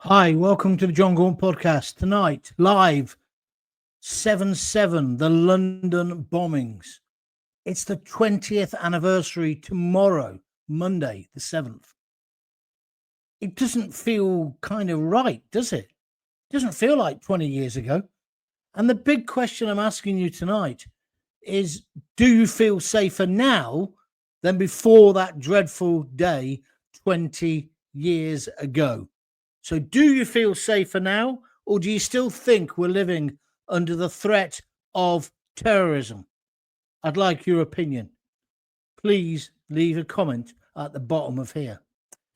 Hi, welcome to the Jon Gaunt podcast. Tonight, live, 7/7, the London bombings. It's the 20th anniversary tomorrow, Monday, the 7th. It doesn't feel kind of right, does it? It doesn't feel like 20 years ago. And the big question I'm asking you tonight is, do you feel safer now than before that dreadful day 20 years ago? So do you feel safer now, or do you still think we're living under the threat of terrorism? I'd like your opinion. Please leave a comment at the bottom of here.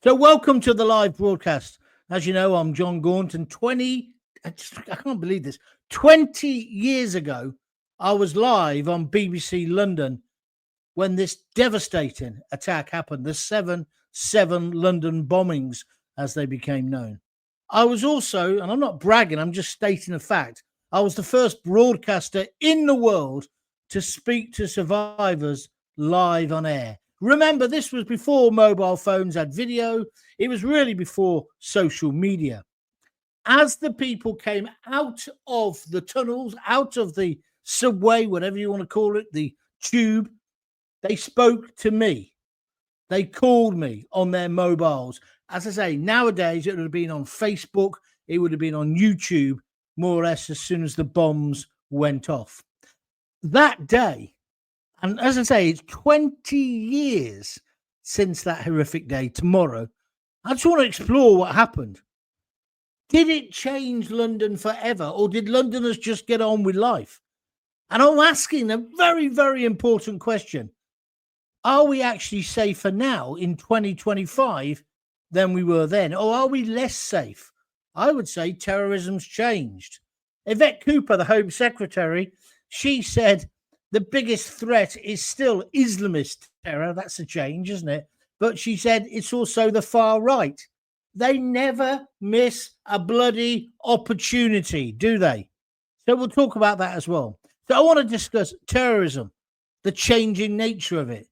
So welcome to the live broadcast. As you know, I'm Jon Gaunt, and I can't believe this, 20 years ago, I was live on BBC London when this devastating attack happened, the 7/7 London bombings, as they became known. I was also, and I'm not bragging, I'm just stating a fact, I was the first broadcaster in the world to speak to survivors live on air. Remember, this was before mobile phones had video. It was really before social media. As the people came out of the tunnels, out of the subway, whatever you want to call it, the tube, they spoke to me. They called me on their mobiles. As I say, nowadays it would have been on Facebook, it would have been on YouTube, more or less as soon as the bombs went off. That day, and as I say, it's 20 years since that horrific day, tomorrow. I just want to explore what happened. Did it change London forever, or did Londoners just get on with life? And I'm asking a very, very important question. Are we actually safer now in 2025 than we were then? Or are we less safe? I would say terrorism's changed. Yvette Cooper, the Home Secretary, she said the biggest threat is still Islamist terror. That's a change, isn't it? But she said it's also the far right. They never miss a bloody opportunity, do they? So we'll talk about that as well. So I want to discuss terrorism, the changing nature of it.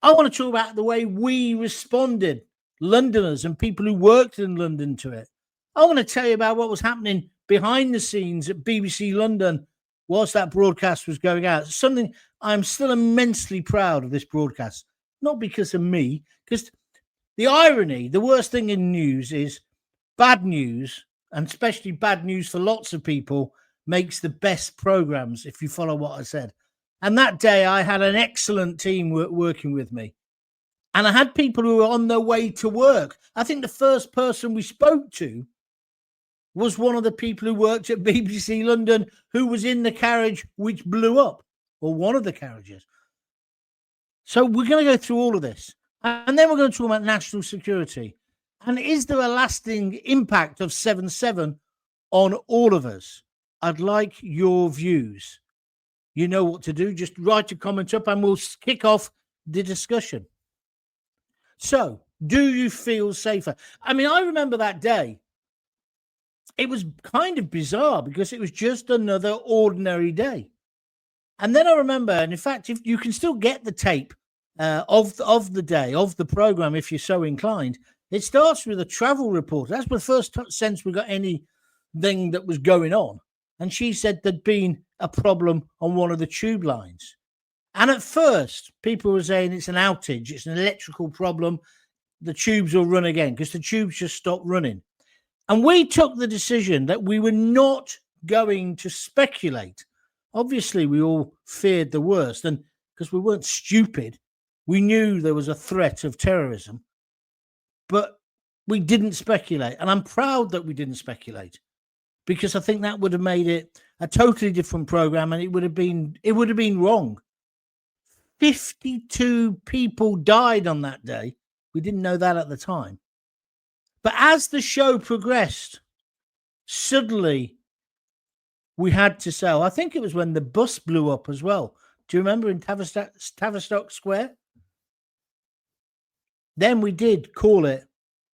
I want to talk about the way we responded, Londoners and people who worked in London, to it. I want to tell you about what was happening behind the scenes at BBC London whilst that broadcast was going out. It's something I'm still immensely proud of, this broadcast, not because of me, because the irony, the worst thing in news is bad news, and especially bad news for lots of people, makes the best programs, if you follow what I said. And that day I had an excellent team working with me. And I had people who were on their way to work. I think the first person we spoke to was one of the people who worked at BBC London, who was in the carriage which blew up, or one of the carriages. So we're going to go through all of this. And then we're going to talk about national security. And is there a lasting impact of 7/7 on all of us? I'd like your views. You know what to do. Just write a comment up and we'll kick off the discussion. So, do you feel safer? I mean, I remember that day. It was kind of bizarre because it was just another ordinary day. And then I remember, and in fact, if you can still get the tape of the day, of the program, if you're so inclined, it starts with a travel report. That's the first sense we got anything that was going on. And she said there'd been a problem on one of the tube lines. And at first, people were saying it's an outage, it's an electrical problem, the tubes will run again, because the tubes just stopped running. And we took the decision that we were not going to speculate. Obviously, we all feared the worst, and because we weren't stupid, we knew there was a threat of terrorism, but we didn't speculate. And I'm proud that we didn't speculate, because I think that would have made it a totally different program, and it would have been wrong. 52 people died on that day. We didn't know that at the time. But as the show progressed, suddenly we had to say, I think it was when the bus blew up as well. Do you remember in Tavistock Square? Then we did call it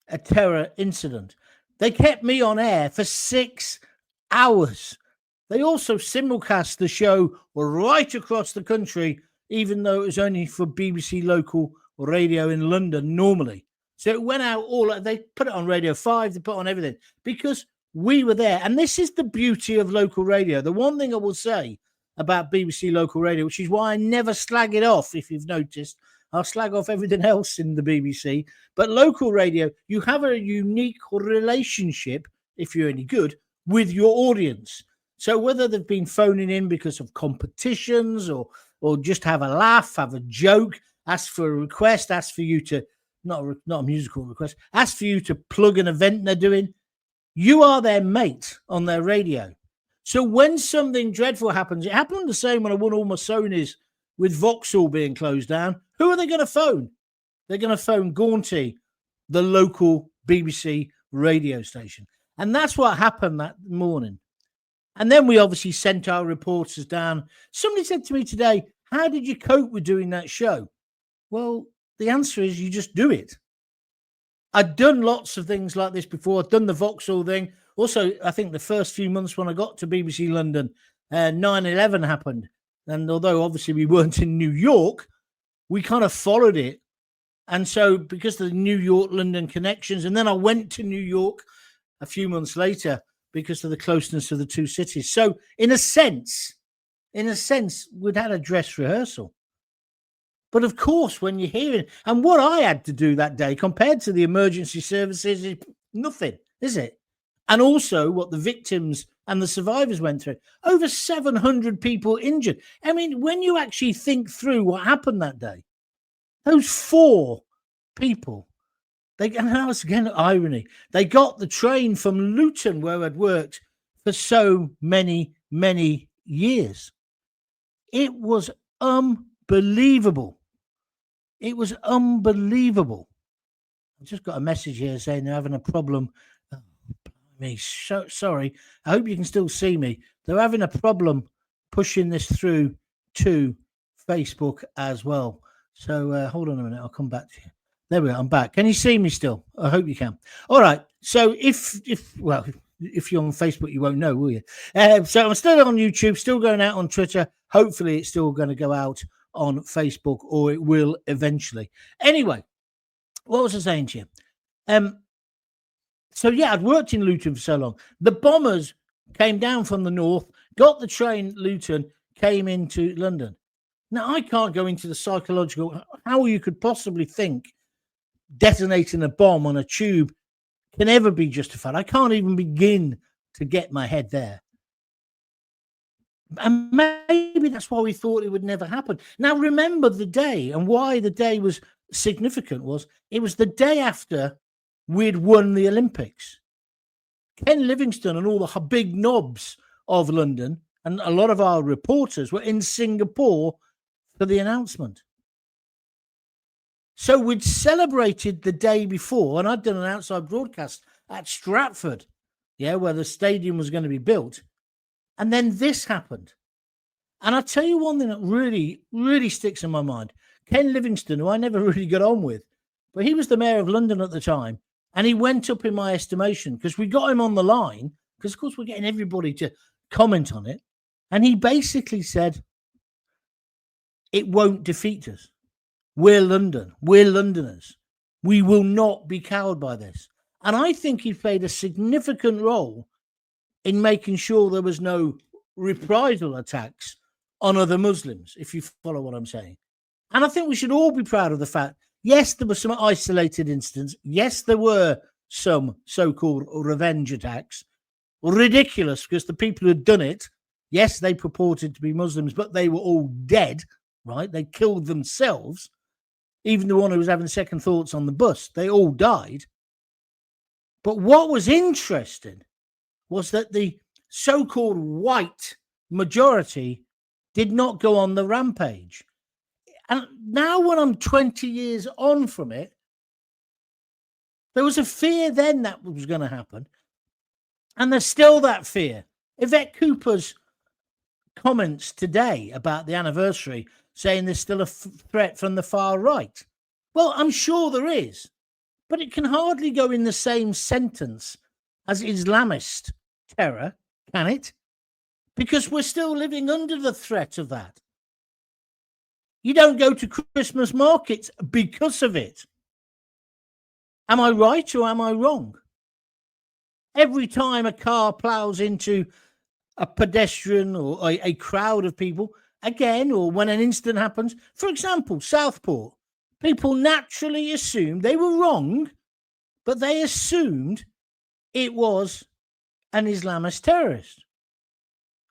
a terror incident. They kept me on air for 6 hours. They also simulcast the show right across the country, even though it was only for BBC local radio in London normally. So it went out they put it on Radio 5, they put it on everything because we were there. And this is the beauty of local radio. The one thing I will say about BBC local radio, which is why I never slag it off, if you've noticed, I'll slag off everything else in the BBC. But local radio, you have a unique relationship, if you're any good, with your audience. So whether they've been phoning in because of competitions or just have a laugh, have a joke, ask for a request, ask for you to, not a musical request, ask for you to plug an event they're doing, you are their mate on their radio. So when something dreadful happens, it happened the same when I won all my Sonys with Vauxhall being closed down. Who are they going to phone? They're going to phone Gaunty, the local BBC radio station. And that's what happened that morning. And then we obviously sent our reporters down. Somebody said to me today, how did you cope with doing that show? Well, the answer is you just do it. I'd done lots of things like this before. I'd done the Vauxhall thing. Also, I think the first few months when I got to BBC London, 9/11 happened. And although obviously we weren't in New York, we kind of followed it. And so because of the New York-London connections, and then I went to New York a few months later because of the closeness of the two cities. So in a sense, we'd had a dress rehearsal. But of course, when you're hearing, and what I had to do that day compared to the emergency services is nothing, is it? And also what the victims and the survivors went through. Over 700 people injured. I mean, when you actually think through what happened that day, those 4 people, and that was again irony, they got the train from Luton where I'd worked for so many, many years. It was unbelievable. It was unbelievable. I just got a message here saying they're having a problem. Oh, me, so sorry. I hope you can still see me. They're having a problem pushing this through to Facebook as well. So hold on a minute. I'll come back to you. There we are. I'm back. Can you see me still? I hope you can. All right. So if you're on Facebook, you won't know, will you? So I'm still on YouTube, still going out on Twitter. Hopefully it's still going to go out on Facebook, or it will eventually. Anyway, what was I saying to you? So yeah, I'd worked in Luton for so long. The bombers came down from the north, got the train Luton, came into London. Now, I can't go into the psychological, how you could possibly think detonating a bomb on a tube can ever be justified. I can't even begin to get my head there. And maybe that's why we thought it would never happen. Now, remember the day, and why the day was significant was it was the day after we'd won the Olympics. Ken Livingstone and all the big knobs of London and a lot of our reporters were in Singapore for the announcement. So we'd celebrated the day before, and I'd done an outside broadcast at Stratford, where the stadium was going to be built. And then this happened. And I'll tell you one thing that really, really sticks in my mind. Ken Livingstone, who I never really got on with, but he was the mayor of London at the time, and he went up in my estimation because we got him on the line, because, of course, we're getting everybody to comment on it. And he basically said, it won't defeat us. We're London. We're Londoners. We will not be cowed by this. And I think he played a significant role in making sure there was no reprisal attacks on other Muslims, if you follow what I'm saying. And I think we should all be proud of the fact, yes, there were some isolated incidents. Yes, there were some so-called revenge attacks. Ridiculous, because the people who had done it, yes, they purported to be Muslims, but they were all dead, right? They killed themselves. Even the one who was having second thoughts on the bus, they all died. But what was interesting was that the so-called white majority did not go on the rampage. And now when I'm 20 years on from it, there was a fear then that was going to happen. And there's still that fear. Yvette Cooper's comments today about the anniversary saying there's still a threat from the far right. Well, I'm sure there is, but it can hardly go in the same sentence as Islamist terror, can it? Because we're still living under the threat of that. You don't go to Christmas markets because of it. Am I right or am I wrong? Every time a car plows into a pedestrian or a crowd of people, again, or when an incident happens, for example, Southport, people naturally assumed they were wrong, but they assumed it was an Islamist terrorist.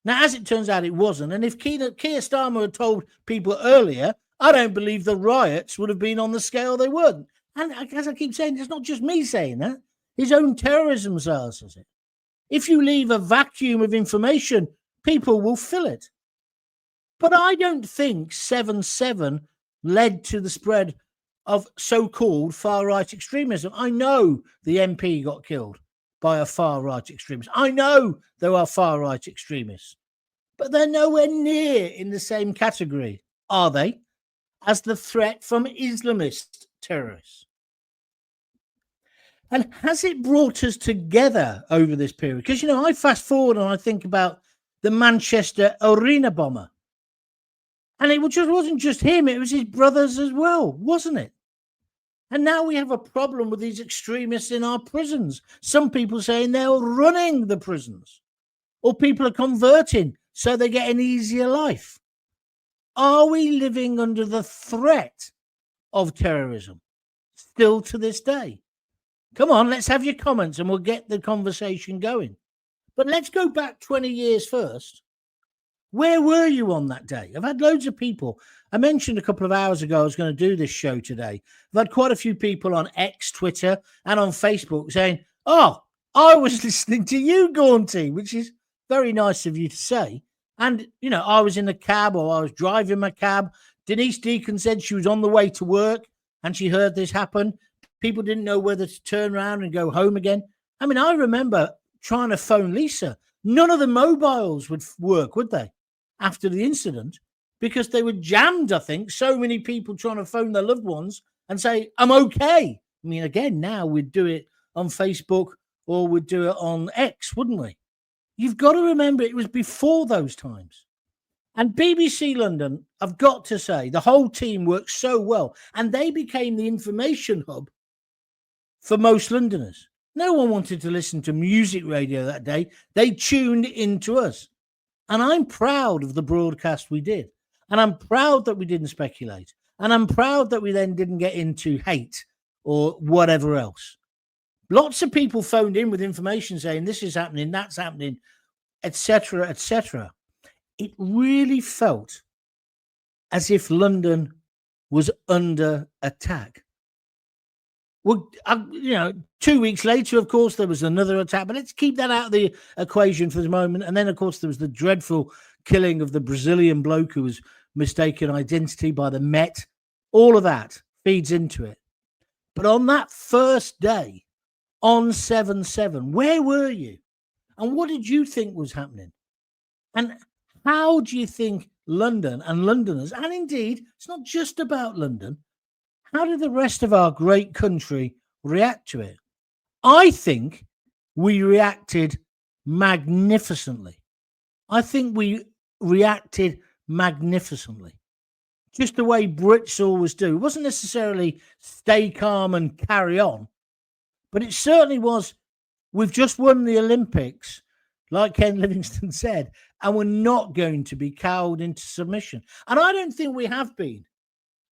Now, as it turns out, it wasn't. And if Keir Starmer had told people earlier, I don't believe the riots would have been on the scale they were. And as I keep saying, it's not just me saying that. His own terrorism cell says it. If you leave a vacuum of information, people will fill it. But I don't think 7/7 led to the spread of so-called far-right extremism. I know the MP got killed by a far-right extremist. I know there are far-right extremists, but they're nowhere near in the same category, are they, as the threat from Islamist terrorists? And has it brought us together over this period? Because, I fast forward and I think about the Manchester arena bomber. And it wasn't just him, it was his brothers as well, wasn't it? And now we have a problem with these extremists in our prisons. Some people saying they're running the prisons, or people are converting so they get an easier life. Are we living under the threat of terrorism still to this day? Come on, let's have your comments and we'll get the conversation going. But let's go back 20 years first. Where were you on that day? I've had loads of people. I mentioned a couple of hours ago I was going to do this show today. I've had quite a few people on X, Twitter, and on Facebook saying, oh, I was listening to you, Gaunty, which is very nice of you to say. And, I was in a cab or I was driving my cab. Denise Deacon said she was on the way to work and she heard this happen. People didn't know whether to turn around and go home again. I mean, I remember trying to phone Lisa. None of the mobiles would work, would they, after the incident? Because they were jammed, I think. So many people trying to phone their loved ones and say, I'm okay. I mean, again, now we'd do it on Facebook or we'd do it on X, wouldn't we? You've got to remember it was before those times. And BBC London, I've got to say, the whole team worked so well. And they became the information hub for most Londoners. No one wanted to listen to music radio that day. They tuned into us. And I'm proud of the broadcast we did. And I'm proud that we didn't speculate. And I'm proud that we then didn't get into hate or whatever else. Lots of people phoned in with information saying this is happening, that's happening, etc., etc. It really felt as if London was under attack. Well, 2 weeks later, of course, there was another attack, but let's keep that out of the equation for the moment. And then, of course, there was the dreadful killing of the Brazilian bloke who was mistaken identity by the Met. All of that feeds into it. But on that first day, on 7/7, where were you? And what did you think was happening? And how do you think London and Londoners, and indeed, it's not just about London, how did the rest of our great country react to it? I think we reacted magnificently. I think we reacted magnificently. Just the way Brits always do. It wasn't necessarily stay calm and carry on, but it certainly was, we've just won the Olympics, like Ken Livingstone said, and we're not going to be cowed into submission. And I don't think we have been.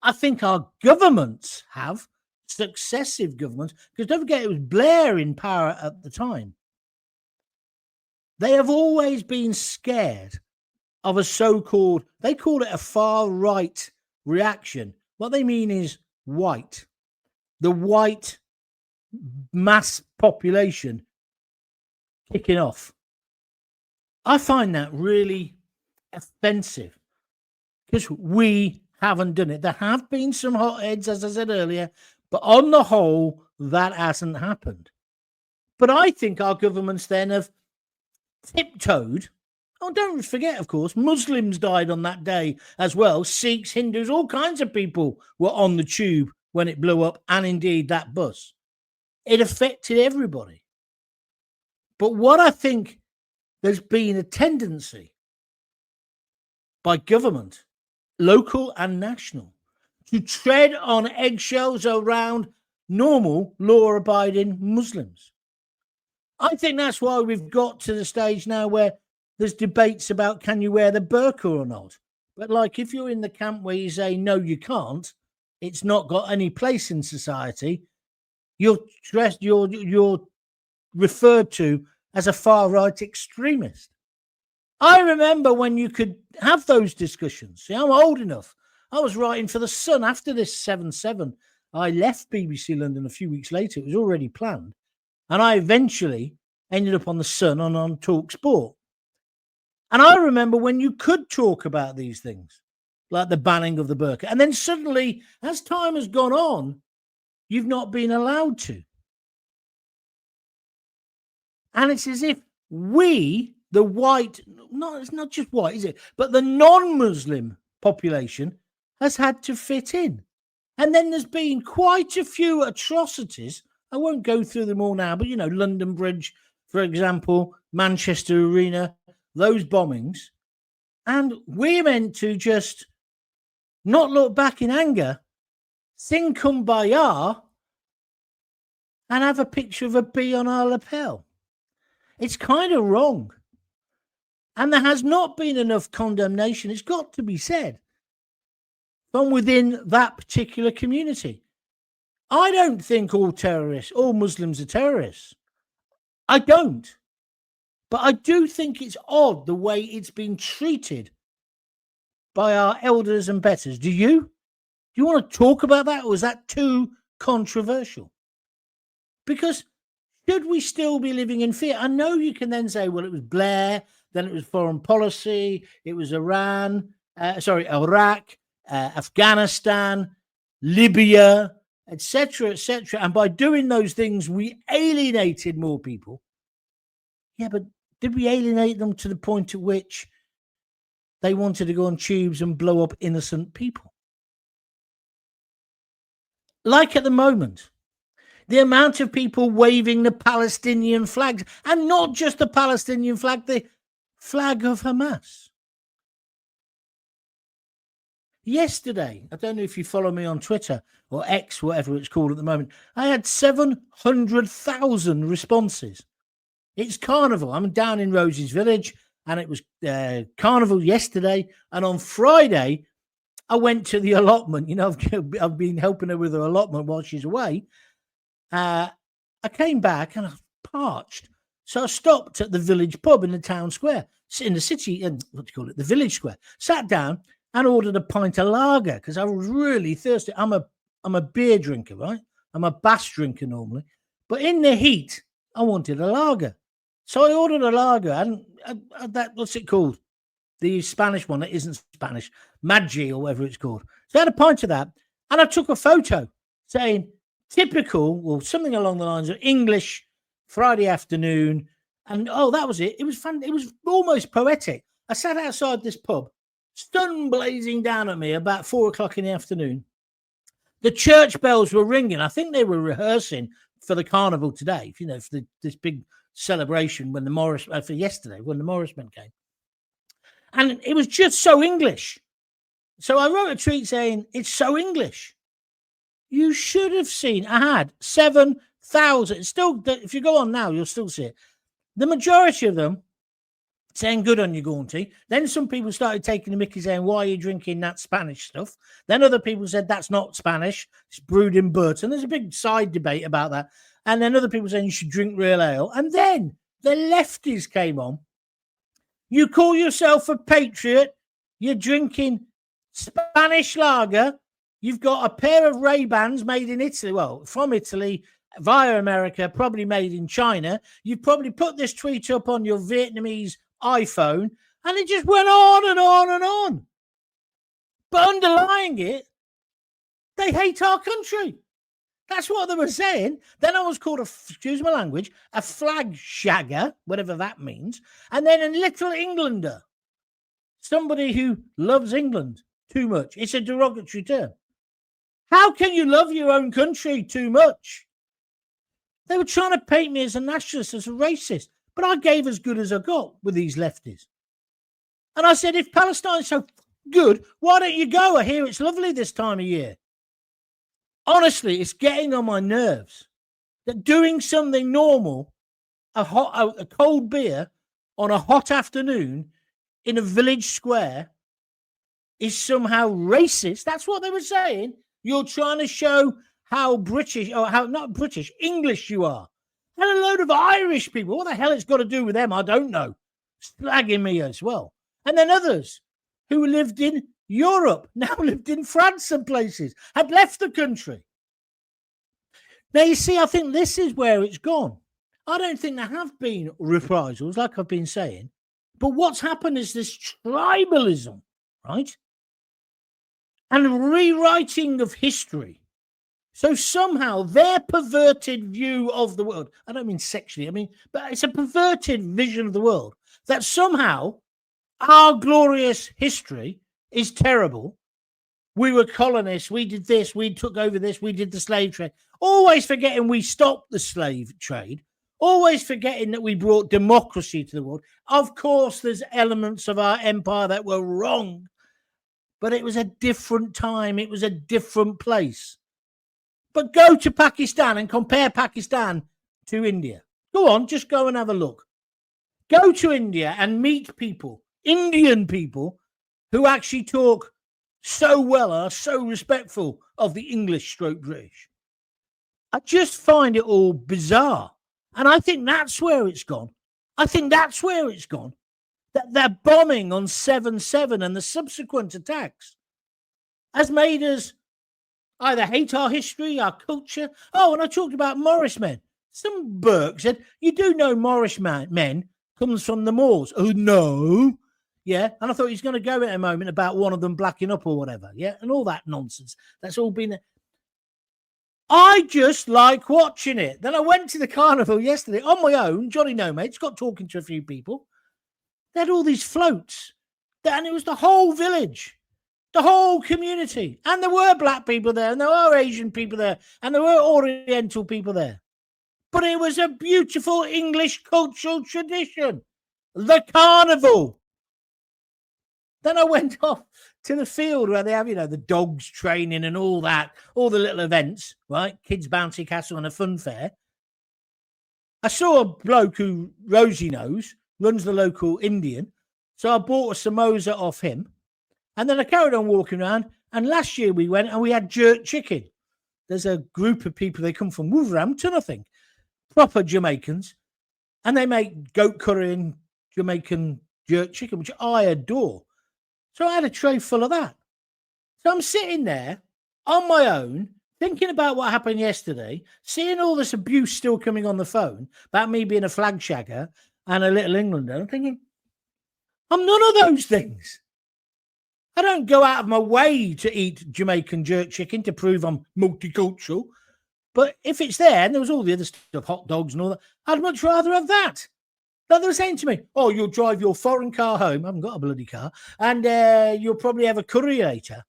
I think our governments have, successive governments, because don't forget it was Blair in power at the time. They have always been scared of a so-called, they call it a far-right reaction. What they mean is white. The white mass population kicking off. I find that really offensive because we haven't done it. There have been some hotheads, as I said earlier, but on the whole, that hasn't happened. But I think our governments then have tiptoed. Oh, don't forget, of course, Muslims died on that day as well. Sikhs, Hindus, all kinds of people were on the tube when it blew up, and indeed that bus. It affected everybody. But what I think there's been a tendency by government, local and national, to tread on eggshells around normal, law-abiding Muslims. I think that's why we've got to the stage now where there's debates about can you wear the burqa or not. But like if you're in the camp where you say, no, you can't, it's not got any place in society, you're referred to as a far-right extremist. I remember when you could have those discussions. See, I'm old enough. I was writing for The Sun after this 7/7. I left BBC London a few weeks later. It was already planned. And I eventually ended up on The Sun and on Talk Sport. And I remember when you could talk about these things, like the banning of the burqa. And then suddenly, as time has gone on, you've not been allowed to. And it's as if we, the white, it's not just white, is it? But the non-Muslim population has had to fit in. And then there's been quite a few atrocities. I won't go through them all now, but, London Bridge, for example, Manchester Arena, those bombings. And we're meant to just not look back in anger, sing Kumbaya, and have a picture of a bee on our lapel. It's kind of wrong. And there has not been enough condemnation, it's got to be said, from within that particular community. I don't think all Muslims are terrorists. I don't. But I do think it's odd the way it's been treated by our elders and betters. Do you? Do you want to talk about that, or is that too controversial? Because should we still be living in fear? I know you can then say, well, it was Blair, then it was foreign policy, it was Iraq, Afghanistan, Libya, etc., etc. And by doing those things, we alienated more people. Yeah, but did we alienate them to the point at which they wanted to go on tubes and blow up innocent people? Like at the moment, the amount of people waving the Palestinian flags, and not just the Palestinian flag, the flag of Hamas. Yesterday, I don't know if you follow me on Twitter or X, whatever it's called at the moment, I had 700,000 responses. It's Carnival. I'm down in Rosie's Village, and it was Carnival yesterday. And on Friday, I went to the allotment. I've been helping her with her allotment while she's away. I came back and I was parched. So I stopped at the village pub in the town square, in the city, the village square, sat down and ordered a pint of lager because I was really thirsty. I'm a beer drinker, right? I'm a Bass drinker normally. But in the heat, I wanted a lager. So I ordered a lager, and what's it called? The Spanish one that isn't Spanish, Maggi or whatever it's called. So I had a pint of that, and I took a photo saying typical, or something along the lines of English Friday afternoon. And that was it. It was fun. It was almost poetic. I sat outside this pub, sun blazing down at me about 4:00 in the afternoon. The church bells were ringing. I think they were rehearsing for the carnival today, for this big celebration when for yesterday when the Morrismen came. And it was just so English. So I wrote a tweet saying, it's so English. You should have seen, I had 7,000. Still, if you go on now, you'll still see it. The majority of them saying, good on you, Gaunty. Then some people started taking the mickey saying, why are you drinking that Spanish stuff? Then other people said, that's not Spanish. It's brewed in Burton. There's a big side debate about that. And then other people saying you should drink real ale. And then the lefties came on. You call yourself a patriot. You're drinking Spanish lager. You've got a pair of Ray-Bans made in Italy. Well, from Italy, via America, probably made in China. You've probably put this tweet up on your Vietnamese iPhone. And it just went on and on and on. But underlying it, they hate our country. That's what they were saying. Then I was called, excuse my language, a flag shagger, whatever that means. And then a little Englander, somebody who loves England too much. It's a derogatory term. How can you love your own country too much? They were trying to paint me as a nationalist, as a racist. But I gave as good as I got with these lefties. And I said, if Palestine's so good, why don't you go? I hear it's lovely this time of year. Honestly, it's getting on my nerves that doing something normal, a cold beer on a hot afternoon in a village square, is somehow racist. That's what they were saying. You're trying to show how British, or how not British, English you are. And a load of Irish people. What the hell it's got to do with them? I don't know. Slagging me as well. And then others who lived in Europe, now lived in France and places, had left the country. Now, you see, I think this is where it's gone. I don't think there have been reprisals, like I've been saying. But what's happened is this tribalism, right? And rewriting of history. So somehow their perverted view of the world, I don't mean sexually, but it's a perverted vision of the world, that somehow our glorious history is terrible. We were colonists, we did this, we took over this, we did the slave trade. Always forgetting we stopped the slave trade. Always forgetting that we brought democracy to the world. Of course, there's elements of our empire that were wrong, but it was a different time. It was a different place. But go to Pakistan and compare Pakistan to India. Go on, just go and have a look. Go to India and meet people, Indian people, who actually talk so well, are so respectful of the English stroke British. I just find it all bizarre. And I think that's where it's gone. That bombing on 7/7 and the subsequent attacks has made us either hate our history, our culture. Oh, and I talked about Morris men. Some Burke said, you do know Morris men comes from the Moors. Oh, no. Yeah. And I thought he's going to go in a moment about one of them blacking up or whatever. Yeah. And all that nonsense. That's all been. I just like watching it. Then I went to the carnival yesterday on my own. Johnny No Mates got talking to a few people. They had all these floats. And it was the whole village. The whole community. And there were black people there, and there were Asian people there, and there were Oriental people there. But it was a beautiful English cultural tradition. The carnival. Then I went off to the field where they have, the dogs training and all that, all the little events, right? Kids bouncy castle and a fun fair. I saw a bloke who Rosie knows, runs the local Indian. So I bought a samosa off him. And then I carried on walking around. And last year we went and we had jerk chicken. There's a group of people, they come from Wolverhampton, I think. Proper Jamaicans. And they make goat curry and Jamaican jerk chicken, which I adore. So I had a tray full of that. So I'm sitting there on my own, thinking about what happened yesterday, seeing all this abuse still coming on the phone about me being a flag shagger and a little Englander. I'm thinking, I'm none of those things. I don't go out of my way to eat Jamaican jerk chicken to prove I'm multicultural. But if it's there, and there was all the other stuff, hot dogs and all that, I'd much rather have that. Like they were saying to me, oh, you'll drive your foreign car home. I haven't got a bloody car. And you'll probably have a curry later.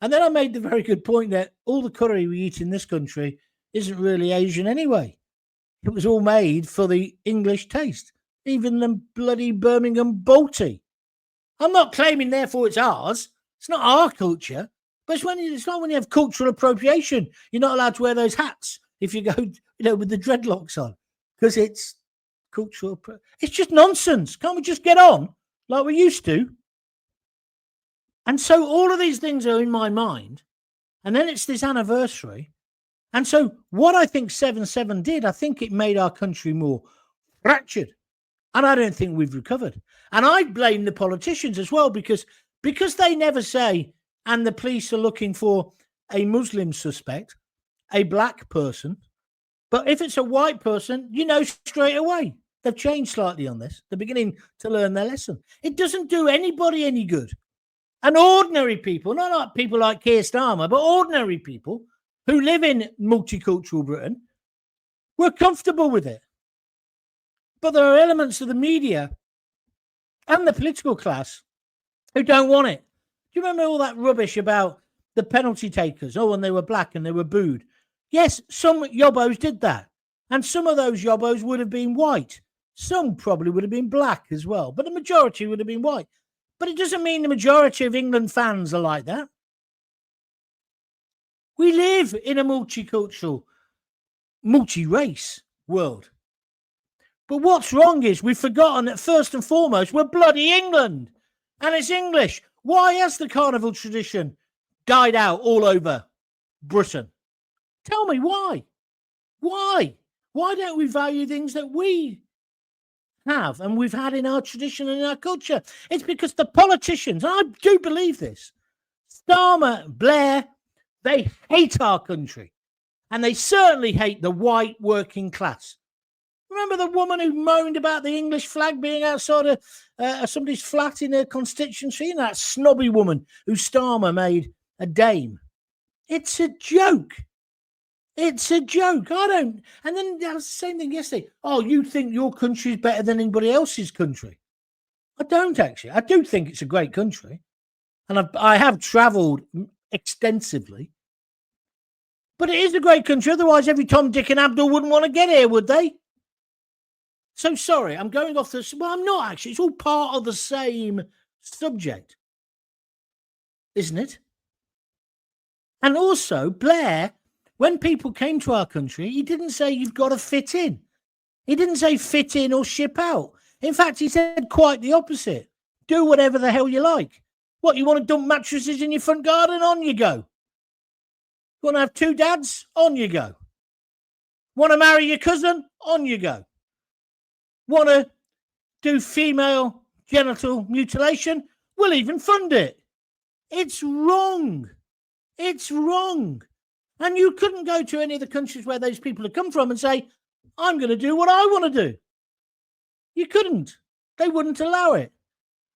And then I made the very good point that all the curry we eat in this country isn't really Asian anyway. It was all made for the English taste. Even the bloody Birmingham Balti. I'm not claiming, therefore, it's ours. It's not our culture. But it's not when you have cultural appropriation. You're not allowed to wear those hats if you go, with the dreadlocks on. Because it's cultural. It's just nonsense. Can't we just get on like we used to? And so all of these things are in my mind. And then it's this anniversary. And so what I think 7/7 did, I think it made our country more fractured. And I don't think we've recovered. And I blame the politicians as well, because they never say, and the police are looking for a Muslim suspect, a black person. But if it's a white person, straight away. They've changed slightly on this. They're beginning to learn their lesson. It doesn't do anybody any good. And ordinary people, not like people like Keir Starmer, but ordinary people who live in multicultural Britain, were comfortable with it. But there are elements of the media and the political class who don't want it. Do you remember all that rubbish about the penalty takers? Oh, and they were black and they were booed. Yes, some yobbos did that. And some of those yobbos would have been white. Some probably would have been black as well. But the majority would have been white. But it doesn't mean the majority of England fans are like that. We live in a multicultural, multi-race world. But what's wrong is we've forgotten that first and foremost, we're bloody England. And it's English. Why has the carnival tradition died out all over Britain? Tell me why. Why? Why don't we value things that we have and we've had in our tradition and in our culture? It's because the politicians, and I do believe this, Starmer, Blair, they hate our country. And they certainly hate the white working class. Remember the woman who moaned about the English flag being outside of somebody's flat in her constituency? And that snobby woman who Starmer made a dame. It's a joke. It's a joke. I don't. And then that was the same thing yesterday. Oh, you think your country is better than anybody else's country? I don't actually. I do think it's a great country. And I have travelled extensively. But it is a great country. Otherwise, every Tom, Dick and Abdul wouldn't want to get here, would they? So sorry, I'm going off this. Well, I'm not actually. It's all part of the same subject, isn't it? And also, Blair, when people came to our country, he didn't say you've got to fit in. He didn't say fit in or ship out. In fact, he said quite the opposite. Do whatever the hell you like. What, you want to dump mattresses in your front garden? On you go. You want to have two dads? On you go. Want to marry your cousin? On you go. Want to do female genital mutilation? We'll even fund it. It's wrong. It's wrong. And you couldn't go to any of the countries where those people have come from and say, I'm going to do what I want to do. You couldn't. They wouldn't allow it.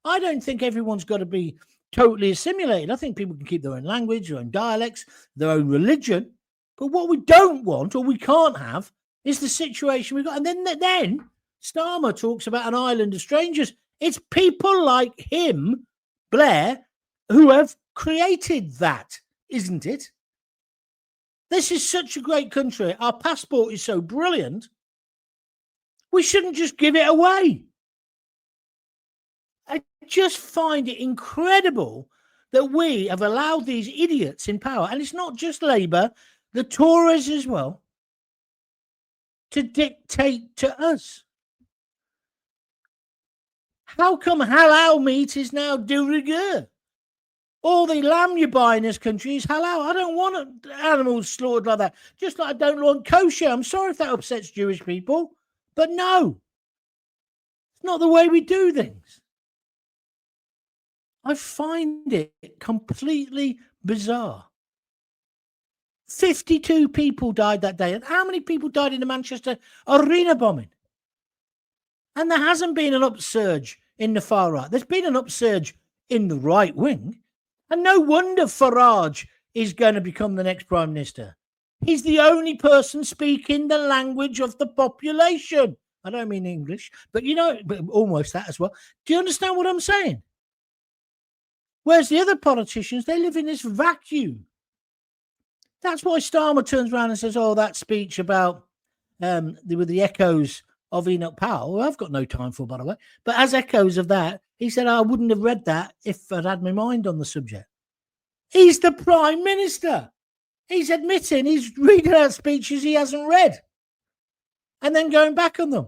I don't think everyone's got to be totally assimilated. I think people can keep their own language, their own dialects, their own religion. But what we don't want or we can't have is the situation we've got. And then Starmer talks about an island of strangers. It's people like him, Blair, who have created that, isn't it? This is such a great country. Our passport is so brilliant. We shouldn't just give it away. I just find it incredible that we have allowed these idiots in power, and it's not just Labour, the Tories as well, to dictate to us. How come halal meat is now de rigueur? All the lamb you buy in this country is halal. I don't want animals slaughtered like that. Just like I don't want kosher. I'm sorry if that upsets Jewish people, but no. It's not the way we do things. I find it completely bizarre. 52 people died that day. And how many people died in the Manchester Arena bombing? And there hasn't been an upsurge in the far right. There's been an upsurge in the right wing. And no wonder Farage is going to become the next Prime Minister. He's the only person speaking the language of the population. I don't mean English, but but almost that as well. Do you understand what I'm saying? Whereas the other politicians, they live in this vacuum. That's why Starmer turns around and says, oh, that speech about with the echoes of Enoch Powell, who I've got no time for, by the way, but as echoes of that, he said, I wouldn't have read that if I'd had my mind on the subject. He's the Prime Minister. He's admitting he's reading out speeches he hasn't read and then going back on them.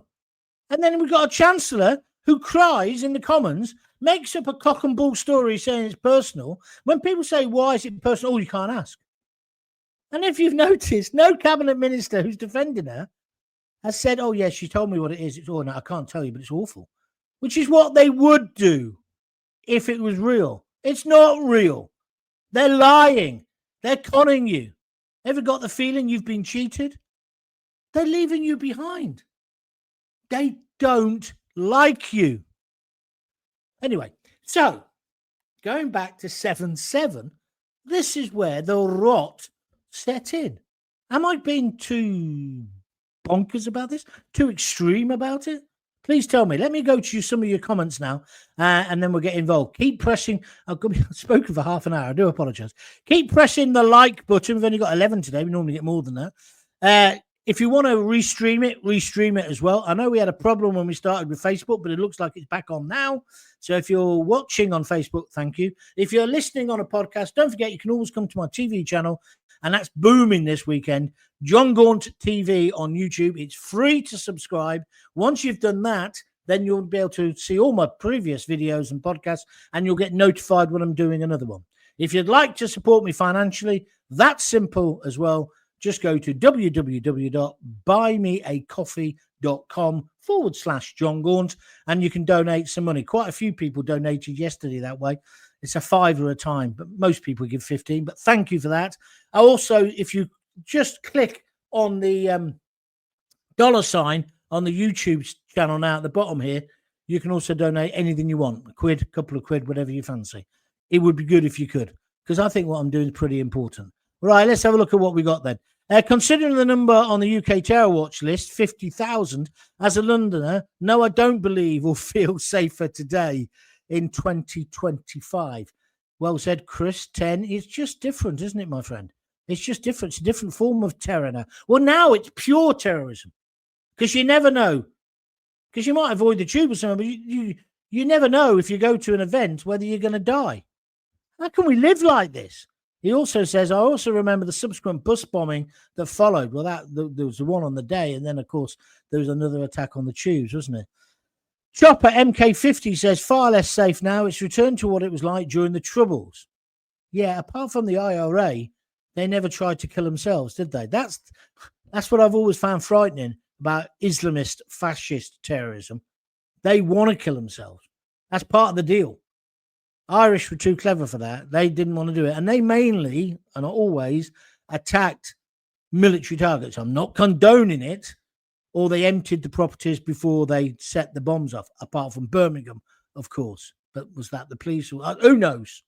And then we've got a Chancellor who cries in the Commons, makes up a cock and bull story saying it's personal. When people say, why is it personal? Oh, you can't ask. And if you've noticed, no cabinet minister who's defending her has said, oh, yes, she told me what it is. It's all, no, I can't tell you, but it's awful. Which is what they would do if it was real. It's not real. They're lying. They're conning you. Ever got the feeling you've been cheated? They're leaving you behind. They don't like you. Anyway, so going back to 7-7, this is where the rot set in. Am I being too bonkers about this? Too extreme about it? Please tell me. Let me go to some of your comments now, and then we'll get involved. Keep pressing. I've spoken for half an hour. I do apologise. Keep pressing the like button. We've only got 11 today. We normally get more than that. If you want to restream it as well. I know we had a problem when we started with Facebook, but it looks like it's back on now. So if you're watching on Facebook, thank you. If you're listening on a podcast, don't forget you can always come to my TV channel and that's booming this weekend. Jon Gaunt TV on YouTube. It's free to subscribe. Once you've done that, then you'll be able to see all my previous videos and podcasts, and you'll get notified when I'm doing another one. If you'd like to support me financially, that's simple as well. Just go to www.buymeacoffee.com/Jon Gaunt, and you can donate some money. Quite a few people donated yesterday that way. It's a $5 a time, but most people give 15. But thank you for that. Also, if you just click on the $sign on the YouTube channel now at the bottom here, you can also donate anything you want. A quid, a couple of quid, whatever you fancy. It would be good if you could, because I think what I'm doing is pretty important. Right, let's have a look at what we got then. Considering the number on the UK terror watch list, 50,000, as a Londoner, no, I don't believe or feel safer today in 2025. Well said, Chris. 10. It's just different, isn't it, my friend? It's just different. It's a different form of terror now. Well, now it's pure terrorism, because you never know. Because you might avoid the tube or something, but you never know if you go to an event whether you're going to die. How can we live like this? He also says, I also remember the subsequent bus bombing that followed. Well, there was the one on the day, and then, of course, there was another attack on the tubes, wasn't it? Chopper MK50 says, far less safe now. It's returned to what it was like during the Troubles. Yeah, apart from the IRA, they never tried to kill themselves, did they? That's what I've always found frightening about Islamist, fascist terrorism. They want to kill themselves. That's part of the deal. Irish were too clever for that. They didn't want to do it. And they mainly, and always, attacked military targets. I'm not condoning it. Or they emptied the properties before they set the bombs off, apart from Birmingham, of course. But was that the police? Who knows?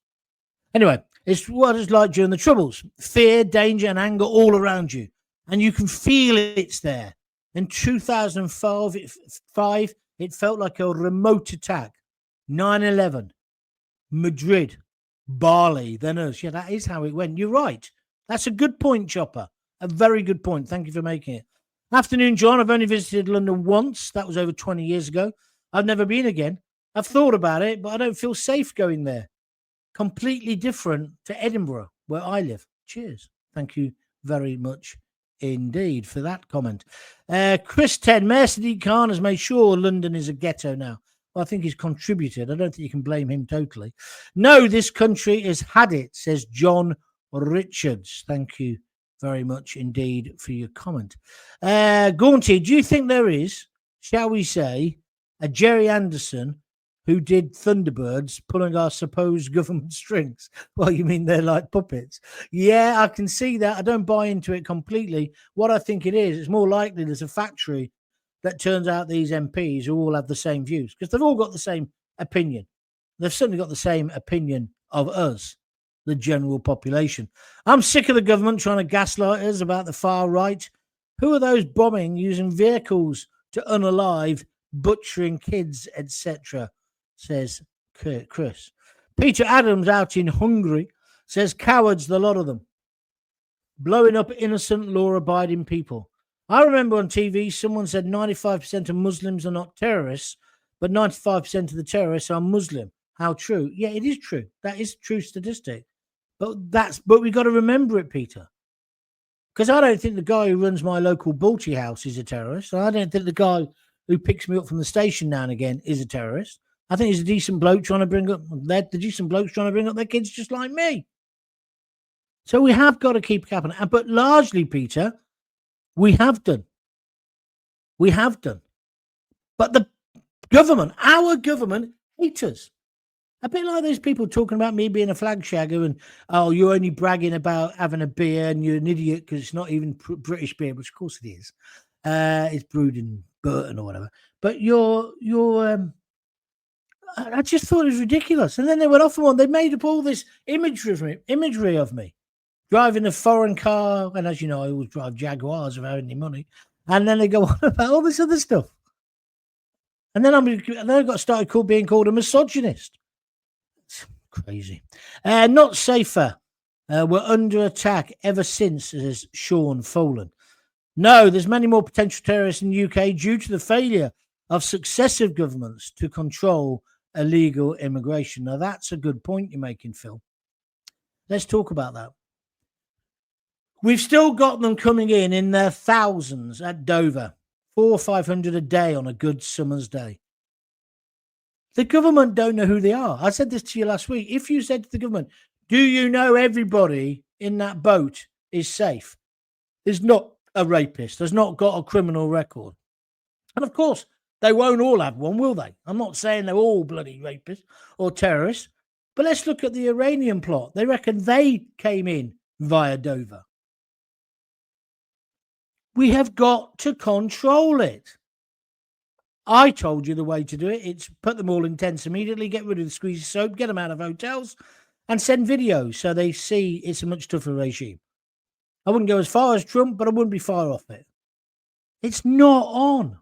Anyway, it's what it's like during the Troubles. Fear, danger, and anger all around you. And you can feel it's there. In 2005, it felt like a remote attack. 9/11. Madrid, Bali, then us. Yeah, that is how it went. You're right. That's a good point, Chopper. A very good point. Thank you for making it. Afternoon, John. I've only visited London once. That was over 20 years ago. I've never been again. I've thought about it, but I don't feel safe going there. Completely different to Edinburgh, where I live. Cheers. Thank you very much indeed for that comment. Chris 10, Mayor Sadiq Khan has made sure London is a ghetto now. I think he's contributed. I don't think you can blame him totally. No, this country has had it, says John Richards. Thank you very much indeed for your comment. Gaunty, do you think there is, shall we say, a Jerry Anderson who did Thunderbirds pulling our supposed government strings? Well, you mean they're like puppets? Yeah, I can see that. I don't buy into it completely. What I think it is, it's more likely there's a factory that turns out these MPs who all have the same views, because they've all got the same opinion. They've certainly got the same opinion of us, the general population. I'm sick of the government trying to gaslight us about the far right. Who are those bombing using vehicles to unalive, butchering kids, etc., says Chris. Peter Adams out in Hungary says, cowards, the lot of them, blowing up innocent, law-abiding people. I remember on TV, someone said 95% of Muslims are not terrorists, but 95% of the terrorists are Muslim. How true? Yeah, it is true. That is a true statistic. But we got to remember it, Peter. Because I don't think the guy who runs my local Balti house is a terrorist. And I don't think the guy who picks me up from the station now and again is a terrorist. I think he's a decent bloke trying to bring up the decent blokes trying to bring up their kids just like me. So we have got to keep capping. But largely, Peter, we have done. We have done. But the government, our government, hates us. A bit like those people talking about me being a flag shagger and, oh, you're only bragging about having a beer and you're an idiot because it's not even British beer, which of course it is. It's brewed in Burton or whatever. But I just thought it was ridiculous. And then they went off and on. They made up all this imagery of me. Driving a foreign car, and as you know, I always drive Jaguars without any money. And then they go on about all this other stuff. And then I got started being called a misogynist. It's crazy. Not safer. We're under attack ever since, says Sean Folan. No, there's many more potential terrorists in the UK due to the failure of successive governments to control illegal immigration. Now, that's a good point you're making, Phil. Let's talk about that. We've still got them coming in their thousands at Dover, 400 or 500 a day on a good summer's day. The government don't know who they are. I said this to you last week. If you said to the government, do you know everybody in that boat is safe, is not a rapist, has not got a criminal record? And of course, they won't all have one, will they? I'm not saying they're all bloody rapists or terrorists, but let's look at the Iranian plot. They reckon they came in via Dover. We have got to control it. I told you the way to do it. It's put them all in tents immediately, get rid of the squeezy soap, get them out of hotels, and send videos so they see it's a much tougher regime. I wouldn't go as far as Trump, but I wouldn't be far off it. It's not on.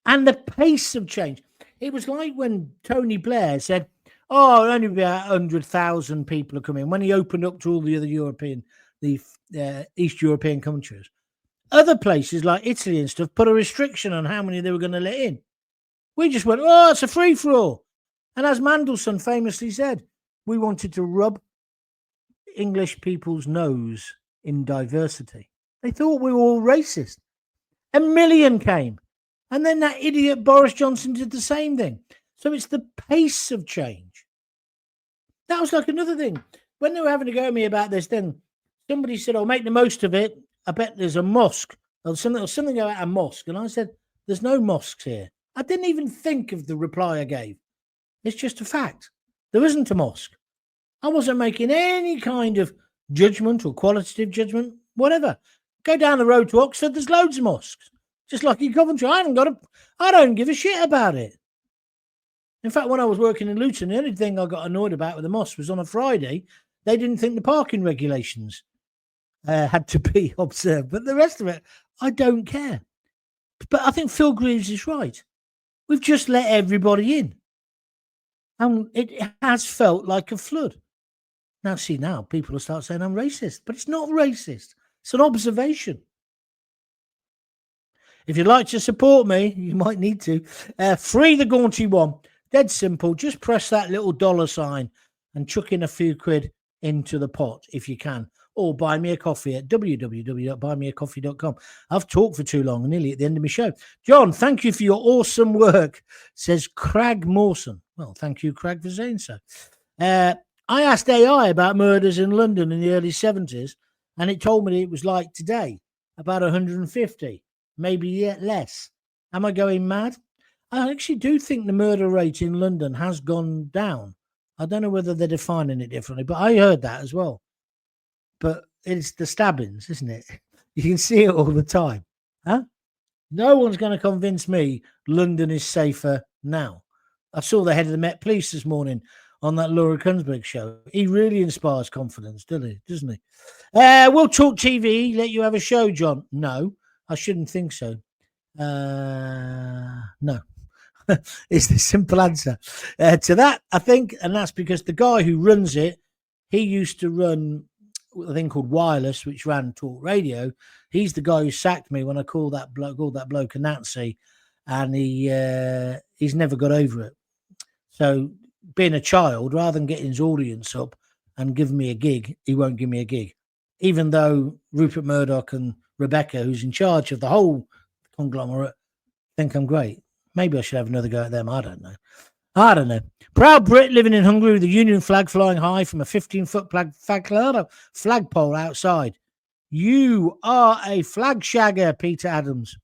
And the pace of change. It was like when Tony Blair said, oh, only about 100,000 people are coming, when he opened up to all the other European, the East European countries. Other places like Italy and stuff put a restriction on how many they were going to let in. We just went, oh, it's a free-for-all. And as Mandelson famously said, we wanted to rub English people's nose in diversity. They thought we were all racist. 1 million came. And then that idiot Boris Johnson did the same thing. So it's the pace of change. That was like another thing. When they were having to go at me about this, then somebody said, oh, make the most of it. I bet there's a mosque or something about a mosque. And I said, there's no mosques here. I didn't even think of the reply I gave. It's just a fact. There isn't a mosque. I wasn't making any kind of judgment or qualitative judgment, whatever. Go down the road to Oxford, there's loads of mosques. Just like in Coventry. I don't give a shit about it. In fact, when I was working in Luton, the only thing I got annoyed about with the mosque was on a Friday, they didn't think the parking regulations had to be observed. But the rest of it, I don't care. But I think Phil Greaves is right. We've just let everybody in. And it has felt like a flood. Now, see, now people will start saying I'm racist. But it's not racist. It's an observation. If you'd like to support me, you might need to. Free the Gaunty one. Dead simple. Just press that little dollar sign and chuck in a few quid into the pot if you can. Or buy me a coffee at www.buymeacoffee.com. I've talked for too long, nearly at the end of my show. John, thank you for your awesome work, says Crag Mawson. Well, thank you, Crag, for saying so. I asked AI about murders in London in the early 70s, and it told me it was like today, about 150, maybe yet less. Am I going mad? I actually do think the murder rate in London has gone down. I don't know whether they're defining it differently, but I heard that as well. But it's the stabbings, isn't it? You can see it all the time. Huh? No one's going to convince me London is safer now. I saw the head of the Met Police this morning on that Laura Kunsberg show. He really inspires confidence, doesn't he? Will Talk TV let you have a show, John? No, I shouldn't think so. No. Is the simple answer to that, I think. And that's because the guy who runs it, he used to run a thing called Wireless, which ran talk radio. He's the guy who sacked me when I called that bloke a Nazi, and he's never got over it. So being a child, rather than getting his audience up and giving me a gig, he won't give me a gig, even though Rupert Murdoch and Rebecca, who's in charge of the whole conglomerate, think I'm great. Maybe I should have another go at them. I don't know. Proud Brit living in Hungary with the Union flag flying high from a 15-foot flagpole outside. You are a flag shagger, Peter Adams.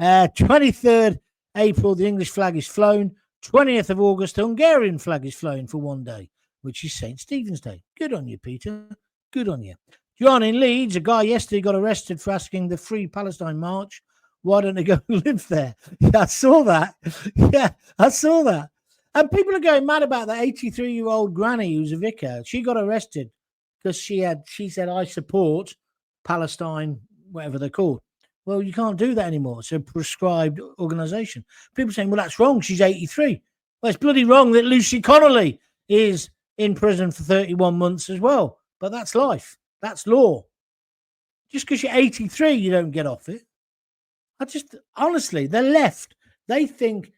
23rd April, the English flag is flown. 20th of August, the Hungarian flag is flown for one day, which is St. Stephen's Day. Good on you, Peter. Good on you. John, in Leeds, a guy yesterday got arrested for asking the Free Palestine March, why don't they go live there? Yeah, I saw that. And people are going mad about that 83-year-old granny who's a vicar. She got arrested because she said, I support Palestine, whatever they're called. Well, you can't do that anymore. It's a prescribed organisation. People saying, well, that's wrong. She's 83. Well, it's bloody wrong that Lucy Connolly is in prison for 31 months as well. But that's life. That's law. Just because you're 83, you don't get off it. Honestly, the left, they think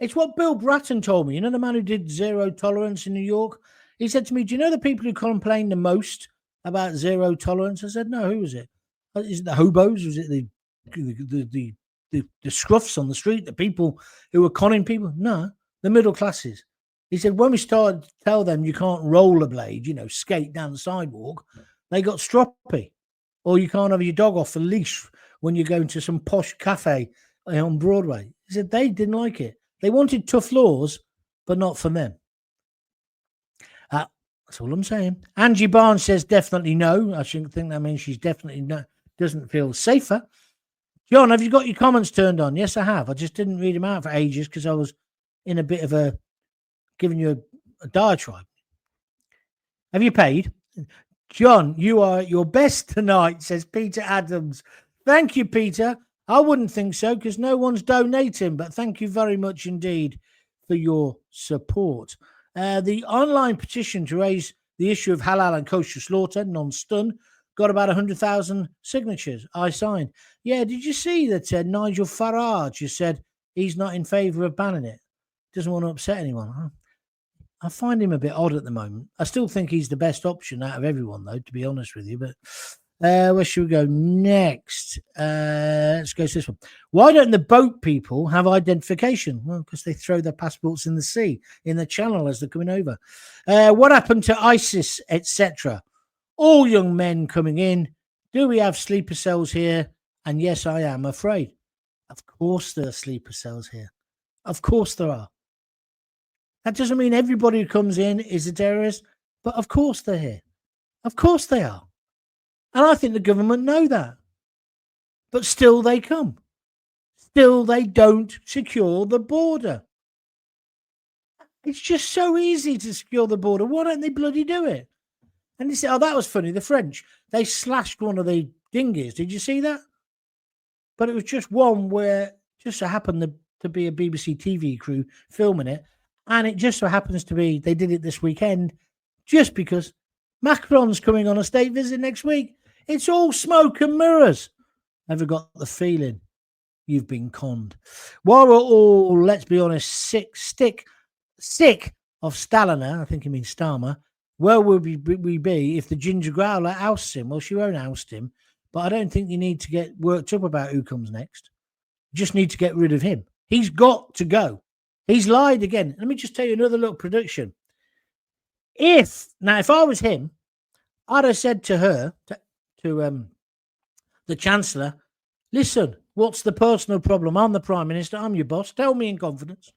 it's what Bill Bratton told me. You know, the man who did Zero Tolerance in New York? He said to me, do you know the people who complain the most about zero tolerance? I said, no, who was it? Is it the hobos? Was it the scruffs on the street, the people who were conning people? No, the middle classes. He said, when we started to tell them you can't rollerblade, skate down the sidewalk, they got stroppy. Or you can't have your dog off the leash when you go into some posh cafe on Broadway. He said they didn't like it. They wanted tough laws, but not for them. That's all I'm saying. Angie Barnes says definitely no. I shouldn't think that means she's definitely doesn't feel safer. John, have you got your comments turned on? Yes, I have. I just didn't read them out for ages because I was in a bit of giving you a diatribe. Have you paid? John, you are at your best tonight, says Peter Adams. Thank you, Peter. I wouldn't think so because no one's donating, but thank you very much indeed for your support. The online petition to raise the issue of halal and kosher slaughter, non-stun, got about 100,000 signatures. I signed. Yeah, did you see that Nigel Farage has said he's not in favour of banning it? Doesn't want to upset anyone. Huh? I find him a bit odd at the moment. I still think he's the best option out of everyone, though, to be honest with you. But where should we go next? Let's go to this one. Why don't the boat people have identification? Well, because they throw their passports in the sea, in the channel as they're coming over. What happened to ISIS, etc.? All young men coming in. Do we have sleeper cells here? And yes, I am afraid. Of course there are sleeper cells here. Of course there are. That doesn't mean everybody who comes in is a terrorist, but of course they're here. Of course they are. And I think the government know that. But still they come. Still they don't secure the border. It's just so easy to secure the border. Why don't they bloody do it? And you say, oh, that was funny. The French, they slashed one of the dinghies. Did you see that? But it was just one where just so happened to be a BBC TV crew filming it. And it just so happens to be, they did it this weekend, just because Macron's coming on a state visit next week. It's all smoke and mirrors. Ever got the feeling you've been conned? While we're all, let's be honest, sick of Staliner, I think he means Starmer, where would we be if the Ginger Growler ousts him? Well, she won't oust him, but I don't think you need to get worked up about who comes next. You just need to get rid of him. He's got to go. He's lied again. Let me just tell you another little prediction. If I was him, I'd have said to her, to the Chancellor, listen, what's the personal problem? I'm the Prime Minister. I'm your boss. Tell me in confidence.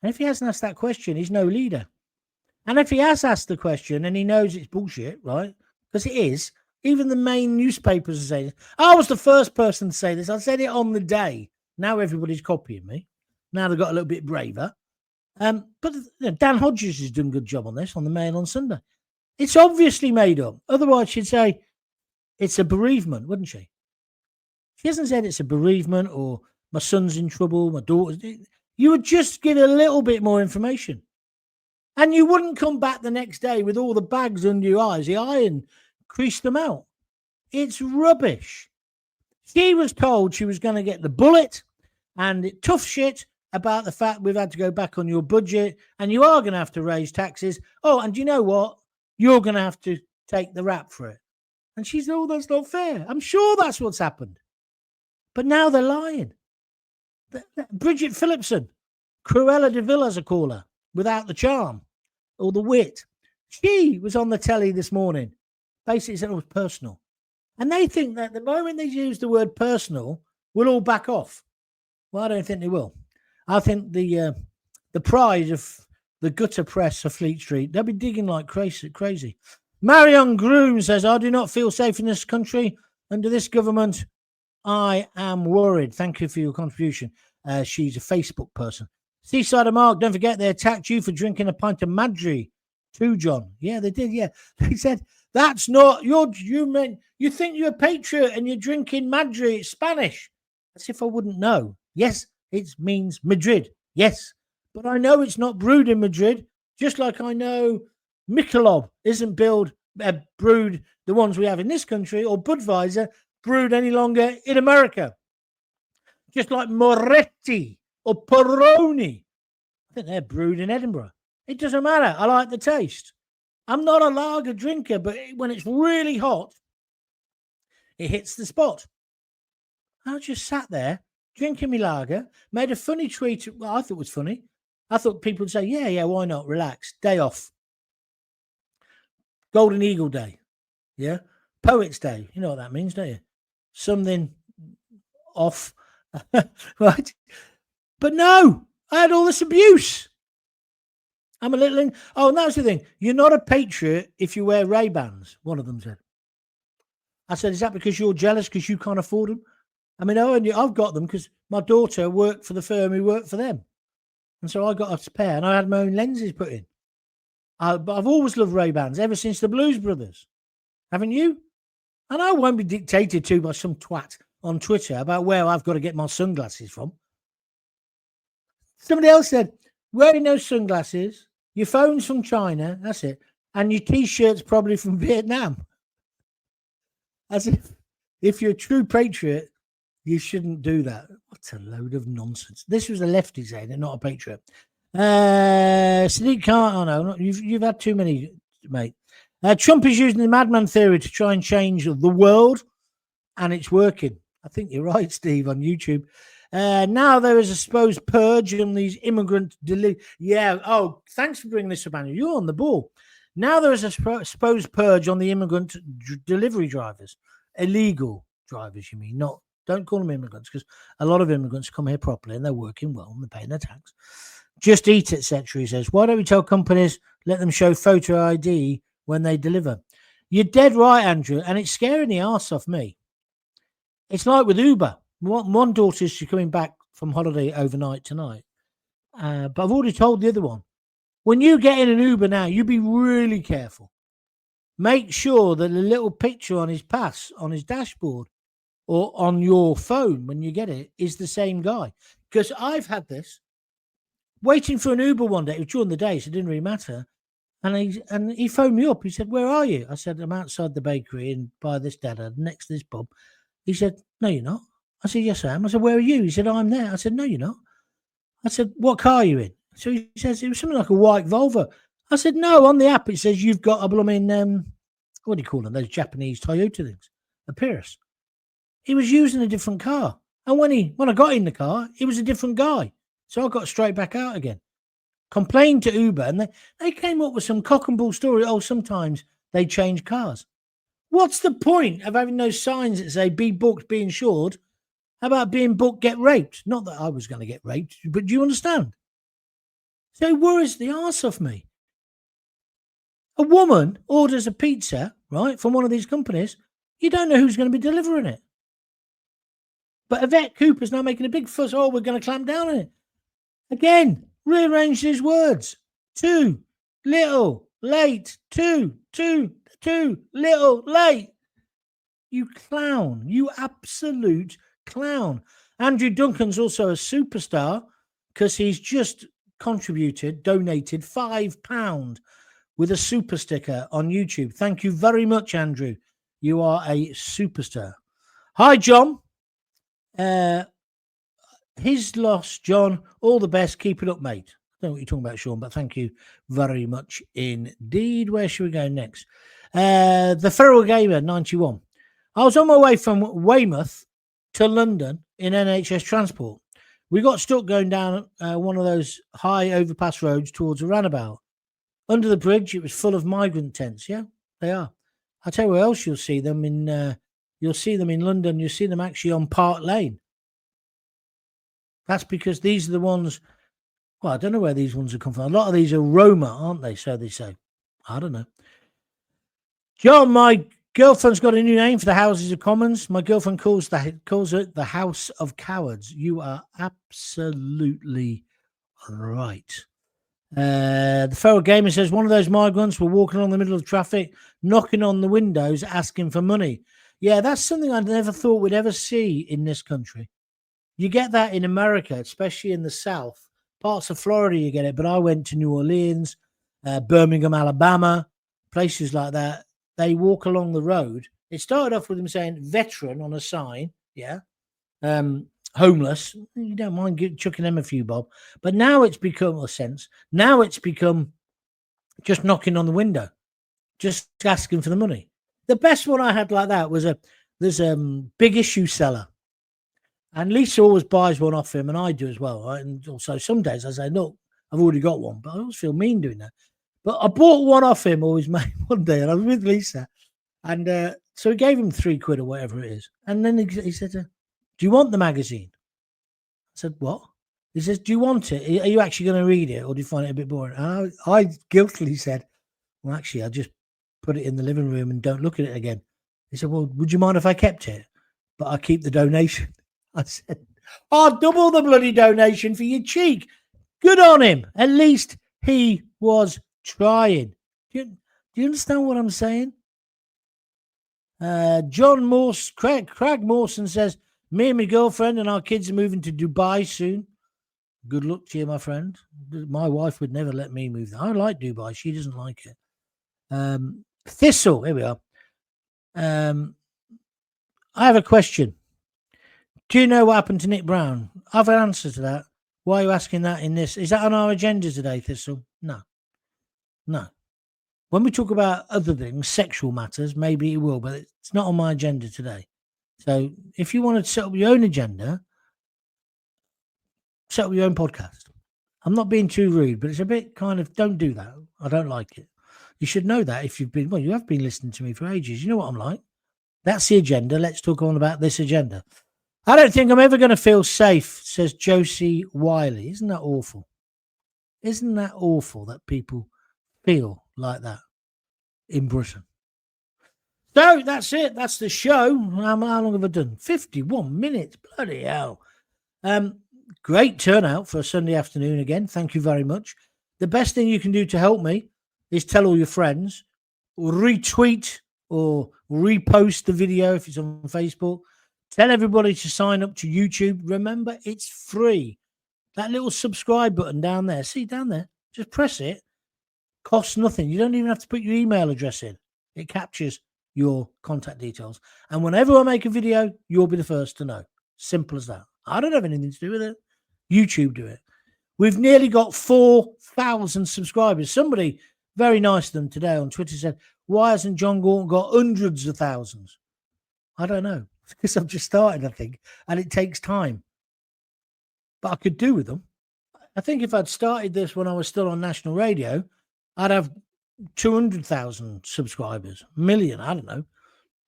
And if he hasn't asked that question, he's no leader. And if he has asked the question and he knows it's bullshit, right? Because it is. Even the main newspapers are saying this. I was the first person to say this. I said it on the day. Now everybody's copying me. Now they've got a little bit braver. But Dan Hodges has done a good job on this on the Mail on Sunday. It's obviously made up. Otherwise, she'd say it's a bereavement, wouldn't she? She hasn't said it's a bereavement or my son's in trouble, my daughter's. You would just give a little bit more information. And you wouldn't come back the next day with all the bags under your eyes, the iron creased them out. It's rubbish. She was told she was going to get the bullet and tough shit about the fact we've had to go back on your budget and you are going to have to raise taxes. Oh, and you know what? You're going to have to take the rap for it. And she said, oh, that's not fair. I'm sure that's what's happened. But now they're lying. Bridget Phillipson, Cruella de Vil, as I call her, without the charm or the wit. She was on the telly this morning. Basically said it was personal. And they think that the moment they use the word personal, we'll all back off. Well, I don't think they will. I think the pride of the gutter press of Fleet Street, they'll be digging like crazy. Marion Groom says, I do not feel safe in this country. Under this government, I am worried. Thank you for your contribution. She's a Facebook person. Seaside of Mark, don't forget they attacked you for drinking a pint of Madri too, John. Yeah, they did, yeah. They said, that's not, you think you're a patriot and you're drinking Madri, it's Spanish. As if I wouldn't know. Yes, it means Madrid. Yes, but I know it's not brewed in Madrid, just like I know Michelob isn't brewed, the ones we have in this country, or Budweiser brewed any longer in America. Just like Moretti or Peroni. I think they're brewed in Edinburgh. It doesn't matter. I like the taste. I'm not a lager drinker, but when it's really hot, it hits the spot. I just sat there drinking my lager, made a funny tweet. Well, I thought it was funny. I thought people would say, yeah, why not? Relax. Day off. Golden Eagle Day. Yeah. Poets Day. You know what that means, don't you? Something off. Right. But no, I had all this abuse. I'm a little. Oh, and that's the thing. You're not a patriot if you wear Ray-Bans, one of them said. I said, is that because you're jealous because you can't afford them? I mean, I've got them because my daughter worked for the firm who worked for them. And so I got a pair and I had my own lenses put in. But I've always loved Ray-Bans ever since the Blues Brothers. Haven't you? And I won't be dictated to by some twat on Twitter about where I've got to get my sunglasses from. Somebody else said, wearing those sunglasses, your phone's from China, that's it, and your T-shirt's probably from Vietnam. As if you're a true patriot, you shouldn't do that. What a load of nonsense. This was a lefty saying it, not a patriot. Sadiq Khan, oh no, you've had too many, mate. Trump is using the madman theory to try and change the world, and it's working. I think you're right, Steve, on YouTube. Now there is a supposed purge on these immigrant Yeah. Oh, thanks for bringing this up, Andrew. You're on the ball. Now there is a supposed purge on the immigrant delivery drivers, illegal drivers. You mean not? Don't call them immigrants because a lot of immigrants come here properly and they're working well and they're paying their tax. Just eat, etc. He says, why don't we tell companies let them show photo ID when they deliver? You're dead right, Andrew, and it's scaring the arse off me. It's like with Uber. One daughter's coming back from holiday overnight tonight, but I've already told the other one, when you get in an Uber now, you be really careful. Make sure that the little picture on his pass, on his dashboard, or on your phone when you get it is the same guy. Because I've had this. Waiting for an Uber one day, it was during the day, so it didn't really matter. And he phoned me up. He said, where are you? I said, I'm outside the bakery and by this dada, next to this pub. He said, no, you're not. I said, yes, I am. I said, where are you? He said, I'm there. I said, no, you're not. I said, what car are you in? So he says, it was something like a white Volvo. I said, no, on the app it says you've got a blooming, what do you call them? Those Japanese Toyota things, a Prius. He was using a different car. And when I got in the car, it was a different guy. So I got straight back out again. Complained to Uber, and they came up with some cock and bull story. Oh, sometimes they change cars. What's the point of having those signs that say be booked, be insured? How about being booked, get raped? Not that I was going to get raped, but do you understand? So it worries the arse off me. A woman orders a pizza, right, from one of these companies. You don't know who's going to be delivering it. But Yvette Cooper's now making a big fuss. Oh, we're going to clamp down on it. Again, rearrange his words. Too little late. Too little late. You clown. You absolute clown. Andrew Duncan's also a superstar because he's just donated £5 with a super sticker on YouTube. Thank you very much, Andrew. You are a superstar. Hi, John. His loss, John. All the best. Keep it up, mate. I don't know what you're talking about, Sean, but thank you very much indeed. Where should we go next? The Feral Gamer 91. I was on my way from Weymouth to London in NHS transport. We got stuck going down one of those high overpass roads towards a roundabout. Under the bridge, it was full of migrant tents. Yeah, they are. I'll tell you where else you'll see them in. You'll see them in London. You'll see them actually on Park Lane. That's because these are the ones. Well, I don't know where these ones have come from. A lot of these are Roma, aren't they? So they say. I don't know. John, my girlfriend's got a new name for the Houses of Commons. My girlfriend calls it the House of Cowards. You are absolutely right. The Feral Gamer says one of those migrants were walking along the middle of traffic, knocking on the windows, asking for money. Yeah, that's something I never thought we'd ever see in this country. You get that in America, especially in the South. Parts of Florida, you get it. But I went to New Orleans, Birmingham, Alabama, places like that. They walk along the road. It started off with them saying veteran on a sign. Yeah. Homeless. You don't mind chucking them a few bob. But now it's become a sense. Now it's become just knocking on the window. just asking for the money. The best one I had like that was there's a big issue seller. And Lisa always buys one off him, and I do as well. Right? And also some days I say, look, I've already got one, but I always feel mean doing that. But I bought one off him or his mate one day, and I was with Lisa. And so he gave him £3 or whatever it is. And then he said, do you want the magazine? I said, what? He says, do you want it? Are you actually going to read it, or do you find it a bit boring? And I guiltily said, well, actually, I'll just put it in the living room and don't look at it again. He said, well, would you mind if I kept it? But I keep the donation. I said, I'll double the bloody donation for your cheek. Good on him. At least he was trying. Do you understand what I'm saying? John Morse, Craig Mawson says, me and my girlfriend and our kids are moving to Dubai soon. Good luck to you, my friend. My wife would never let me move there. I like Dubai. She doesn't like it. Thistle, here we are. I have a question. Do you know what happened to Nick Brown? I've an answer to that. Why are you asking that in this? Is that on our agenda today, Thistle? No. When we talk about other things, sexual matters, maybe it will, but it's not on my agenda today. So if you want to set up your own agenda, set up your own podcast. I'm not being too rude, but it's a bit kind of, don't do that. I don't like it. You should know that if you've been, well, you have been listening to me for ages. You know what I'm like. That's the agenda. Let's talk on about this agenda. I don't think I'm ever going to feel safe, says Josie Wiley. Isn't that awful? Isn't that awful that people feel like that in Britain? So that's it. That's the show. How long have I done? 51 minutes. Bloody hell. Great turnout for a Sunday afternoon again. Thank you very much. The best thing you can do to help me is tell all your friends, or retweet or repost the video if it's on Facebook. Tell everybody to sign up to YouTube. Remember, it's free. That little subscribe button down there. See down there? Just press it. Costs nothing. You don't even have to put your email address in. It captures your contact details. And whenever I make a video, you'll be the first to know. Simple as that. I don't have anything to do with it. YouTube do it. We've nearly got 4,000 subscribers. Somebody very nice to them today on Twitter said, why hasn't Jon Gaunt got hundreds of thousands? I don't know. Because I've just started, I think, and it takes time. But I could do with them. I think if I'd started this when I was still on national radio, I'd have 200,000 subscribers, a million, I don't know.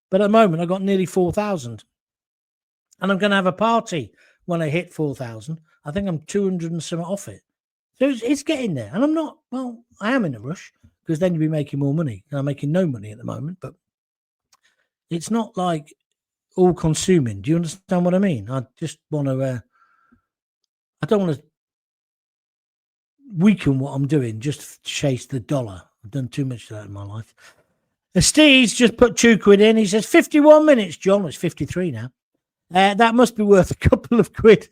But at the moment, I got nearly 4,000. And I'm going to have a party when I hit 4,000. I think I'm 200 and some off it. So it's getting there. And I'm not, well, I am in a rush because then you'll be making more money. And I'm making no money at the moment, but it's not like all consuming. Do you understand what I mean? I just want to, I don't want to weaken what I'm doing just to chase the dollar. I've done too much of that in my life. Steve's just put £2 in. He says 51 minutes, John. It's 53 now. That must be worth a couple of quid.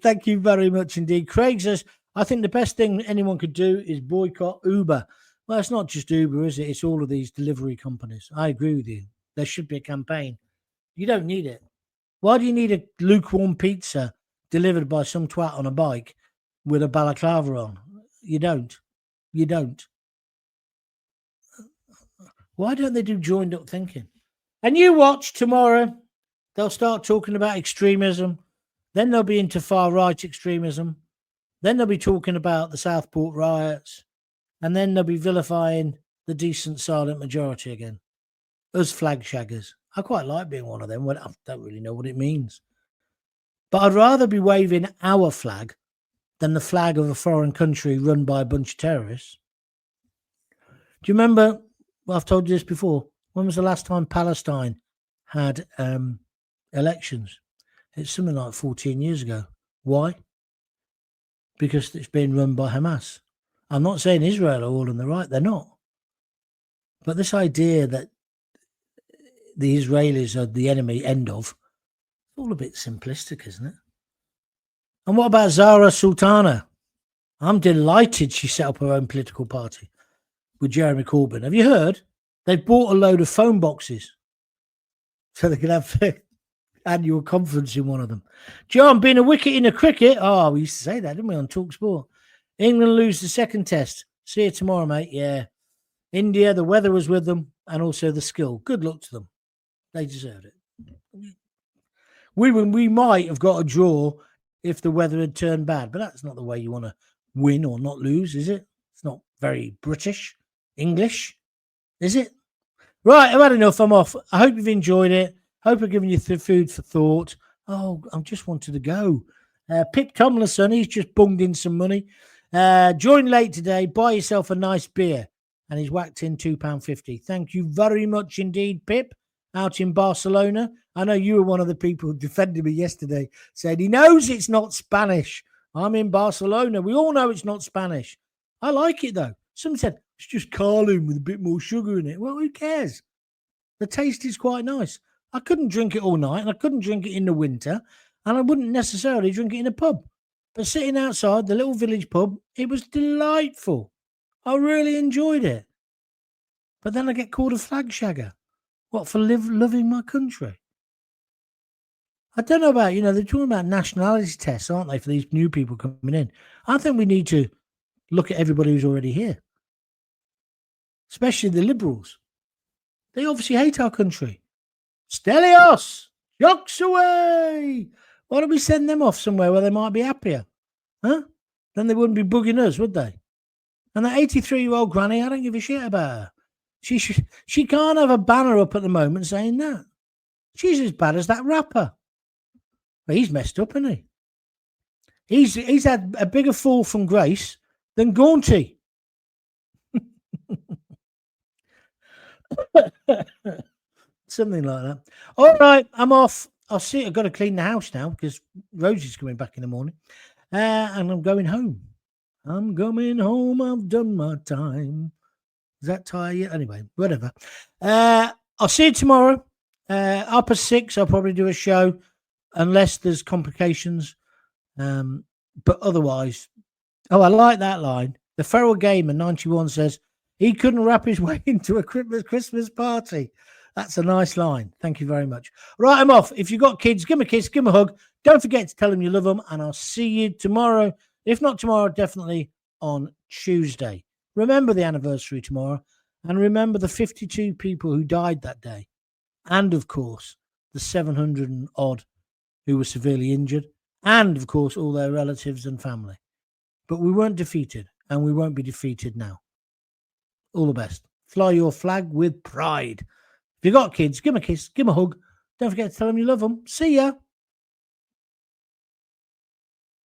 Thank you very much indeed. Craig says, I think the best thing anyone could do is boycott Uber. Well, it's not just Uber, is it? It's all of these delivery companies. I agree with you. There should be a campaign. You don't need it. Why do you need a lukewarm pizza delivered by some twat on a bike with a balaclava on? You don't. You don't. Why don't they do joined up thinking? And you watch tomorrow. They'll start talking about extremism. Then they'll be into far right extremism. Then they'll be talking about the Southport riots. And then they'll be vilifying the decent silent majority again. Us flag shaggers. I quite like being one of them. Well, I don't really know what it means. But I'd rather be waving our flag than the flag of a foreign country run by a bunch of terrorists. Do you remember, well, I've told you this before, when was the last time Palestine had elections? It's something like 14 years ago. Why? Because it's being run by Hamas. I'm not saying Israel are all on the right. They're not. But this idea that the Israelis are the enemy, end of, it's all a bit simplistic, isn't it? And what about Zara Sultana? I'm delighted she set up her own political party with Jeremy Corbyn. Have you heard? They've bought a load of phone boxes so they can have their annual conference in one of them. John, being a wicket in a cricket. Oh, we used to say that, didn't we, on Talk Sport? England lose the second test. See you tomorrow, mate. Yeah. India, the weather was with them, and also the skill. Good luck to them. They deserved it. We might have got a draw if the weather had turned bad, but that's not the way you want to win or not lose, is it? It's not very British, English, is it? Right, I've had enough. I'm off. I hope you've enjoyed it. Hope I've given you food for thought. Oh, I just wanted to go. Pip Tomlinson, he's just bunged in some money. Join late today. Buy yourself a nice beer. And he's whacked in £2.50. Thank you very much indeed, Pip, out in Barcelona. I know you were one of the people who defended me yesterday, said he knows it's not Spanish. I'm in Barcelona. We all know it's not Spanish. I like it, though. Some said, it's just Carling with a bit more sugar in it. Well, who cares? The taste is quite nice. I couldn't drink it all night, and I couldn't drink it in the winter, and I wouldn't necessarily drink it in a pub. But sitting outside the little village pub, it was delightful. I really enjoyed it. But then I get called a flag shagger. What, for loving my country? I don't know about, they're talking about nationality tests, aren't they, for these new people coming in. I think we need to look at everybody who's already here, especially the Liberals. They obviously hate our country. Stelios, jocks away. Why don't we send them off somewhere where they might be happier? Huh? Then they wouldn't be bugging us, would they? And that 83-year-old granny, I don't give a shit about her. She can't have a banner up at the moment saying that. She's as bad as that rapper. But he's messed up, isn't he? He's had a bigger fall from grace than Gaunty. Something like that. All right, I'm off. I'll see. I've got to clean the house now because Rosie's coming back in the morning. And I'm going home. I'm coming home. I've done my time. Does that tire you? Anyway, whatever. I'll see you tomorrow. Up at 6, I'll probably do a show unless there's complications. But otherwise, I like that line. The Feral Gamer 91 says he couldn't wrap his way into a Christmas party. That's a nice line. Thank you very much. Right, I'm off. If you've got kids, give them a kiss, give them a hug. Don't forget to tell them you love them. And I'll see you tomorrow. If not tomorrow, definitely on Tuesday. Remember the anniversary tomorrow. And remember the 52 people who died that day. And, of course, the 700 and odd who were severely injured. And, of course, all their relatives and family. But we weren't defeated. And we won't be defeated now. All the best. Fly your flag with pride. If you've got kids, give them a kiss, give them a hug. Don't forget to tell them you love them. See ya.